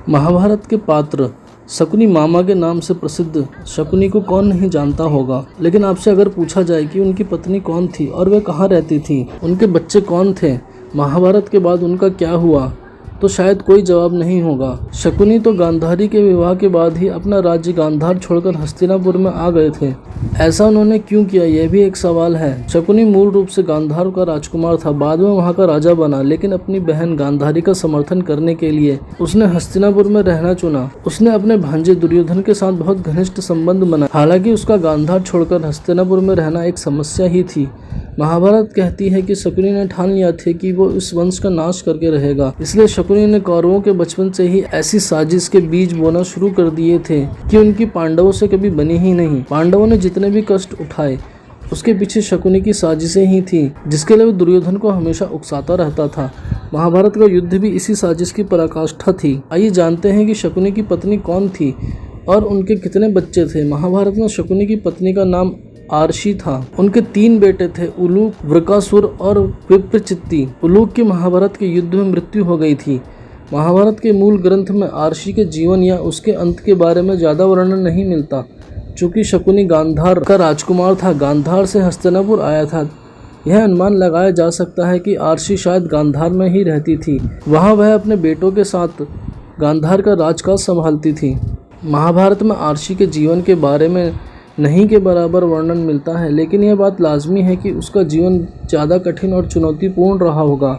महाभारत के पात्र शकुनी मामा के नाम से प्रसिद्ध शकुनी को कौन नहीं जानता होगा। लेकिन आपसे अगर पूछा जाए कि उनकी पत्नी कौन थी और वे कहाँ रहती थी, उनके बच्चे कौन थे, महाभारत के बाद उनका क्या हुआ, तो शायद कोई जवाब नहीं होगा। शकुनी तो गांधारी के विवाह के बाद ही अपना राज्य गांधार छोड़कर हस्तिनापुर में आ गए थे। ऐसा उन्होंने क्यों किया, यह भी एक सवाल है। शकुनी मूल रूप से गांधार का राजकुमार था, बाद में वहां का राजा बना, लेकिन अपनी बहन गांधारी का समर्थन करने के लिए उसने हस्तिनापुर में रहना चुना। उसने अपने भांजे दुर्योधन के साथ बहुत घनिष्ठ संबंध बनाए। हालांकि उसका गांधार छोड़कर हस्तिनापुर में रहना एक समस्या ही थी। महाभारत कहती है कि शकुनी ने ठान लिया था कि वो इस वंश का नाश करके रहेगा, इसलिए शकुनी ने कौरवों के बचपन से ही ऐसी साजिश के बीज बोना शुरू कर दिए थे कि उनकी पांडवों से कभी बनी ही नहीं। पांडवों ने जितने भी कष्ट उठाए उसके पीछे शकुनी की साजिशें ही थी, जिसके लिए वो दुर्योधन को हमेशा उकसाता रहता था। महाभारत का युद्ध भी इसी साजिश की पराकाष्ठा थी। आइए जानते हैं कि शकुनी की पत्नी कौन थी और उनके कितने बच्चे थे। महाभारत में शकुनी की पत्नी का नाम आर्षी था। उनके 3 बेटे थे, उलूक, वृकासुर और विप्रचित्ति। उलूक की महाभारत के युद्ध में मृत्यु हो गई थी। महाभारत के मूल ग्रंथ में आर्षी के जीवन या उसके अंत के बारे में ज्यादा वर्णन नहीं मिलता। चूंकि शकुनी गांधार का राजकुमार था, गांधार से हस्तिनापुर आया था, यह अनुमान लगाया जा सकता है कि आर्षी शायद गांधार में ही रहती थी। वहां वह अपने बेटों के साथ गांधार का राजकाज संभालती थी। महाभारत में आर्षी के जीवन के बारे में नहीं के बराबर वर्णन मिलता है, लेकिन यह बात लाजमी है कि उसका जीवन ज़्यादा कठिन और चुनौतीपूर्ण रहा होगा।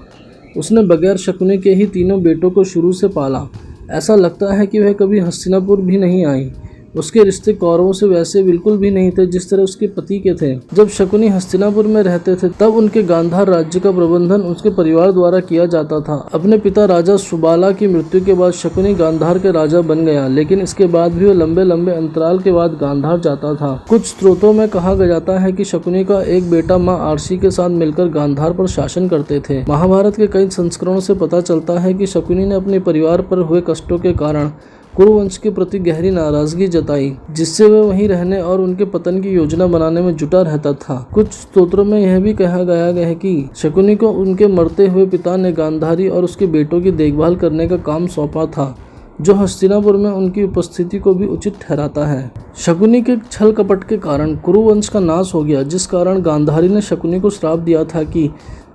उसने बगैर शकुनी के ही 3 बेटों को शुरू से पाला। ऐसा लगता है कि वह कभी हस्तिनापुर भी नहीं आई। उसके रिश्ते कौरवों से वैसे बिल्कुल भी नहीं थे जिस तरह उसके पति के थे। जब शकुनी हस्तिनापुर में रहते थे तब उनके गांधार राज्य का प्रबंधन उसके परिवार द्वारा किया जाता था। अपने पिता राजा सुबाला की मृत्यु के बाद शकुनी गांधार के राजा बन गया, लेकिन इसके बाद भी वो लंबे लंबे अंतराल के बाद गांधार जाता था। कुछ स्रोतों में कहा जाता है कि शकुनी का एक बेटा माँ आर्षी के साथ मिलकर गांधार पर शासन करते थे। महाभारत के कई संस्करणों से पता चलता है कि शकुनी ने अपने परिवार पर हुए कष्टों के कारण कुरुवंश के प्रति गहरी नाराजगी जताई, जिससे वह वहीं रहने और उनके पतन की योजना बनाने में जुटा रहता था। कुछ स्तोत्रों में यह भी कहा गया है कि शकुनी को उनके मरते हुए पिता ने गांधारी और उसके बेटों की देखभाल करने का काम सौंपा था, जो हस्तिनापुर में उनकी उपस्थिति को भी उचित ठहराता है। शकुनी के छल कपट के कारण कुरुवंश का नाश हो गया, जिस कारण गांधारी ने शकुनी को श्राप दिया था कि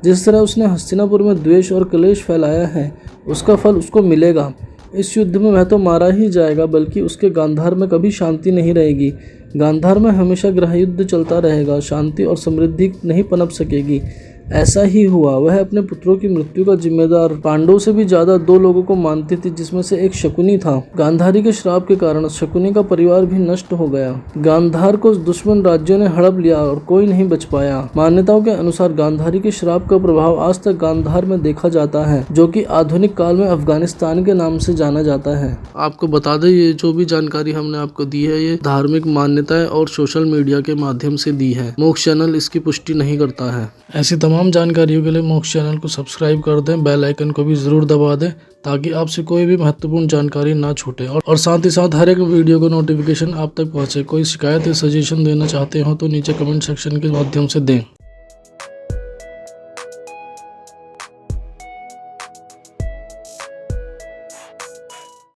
जिस तरह उसने हस्तिनापुर में द्वेष और क्लेश फैलाया है, उसका फल उसको मिलेगा। इस युद्ध में वह तो मारा ही जाएगा, बल्कि उसके गांधार में कभी शांति नहीं रहेगी। गांधार में हमेशा गृह युद्ध चलता रहेगा, शांति और समृद्धि नहीं पनप सकेगी। ऐसा ही हुआ। वह अपने पुत्रों की मृत्यु का जिम्मेदार पांडवों से भी ज्यादा 2 लोगों को मानती थी, जिसमें से एक शकुनी था। गांधारी के श्राप के कारण शकुनी का परिवार भी नष्ट हो गया। गांधार को दुश्मन राज्यों ने हड़प लिया और कोई नहीं बच पाया। मान्यताओं के अनुसार गांधारी के श्राप का प्रभाव आज तक गांधार में देखा जाता है, जो कि आधुनिक काल में अफगानिस्तान के नाम से जाना जाता है। आपको बता दें, ये जो भी जानकारी हमने आपको दी है, ये धार्मिक मान्यताएं और सोशल मीडिया के माध्यम से दी है। मोक्ष चैनल इसकी पुष्टि नहीं करता है। ऐसी तमाम जानकारियों के लिए मोक्ष चैनल को सब्सक्राइब कर दें, बेल आइकन को भी जरूर दबा दें, ताकि आपसे कोई भी महत्वपूर्ण जानकारी ना छूटे और साथ ही साथ हर एक वीडियो का नोटिफिकेशन आप तक पहुंचे। कोई शिकायत या सजेशन देना चाहते हो तो नीचे कमेंट सेक्शन के माध्यम से दें।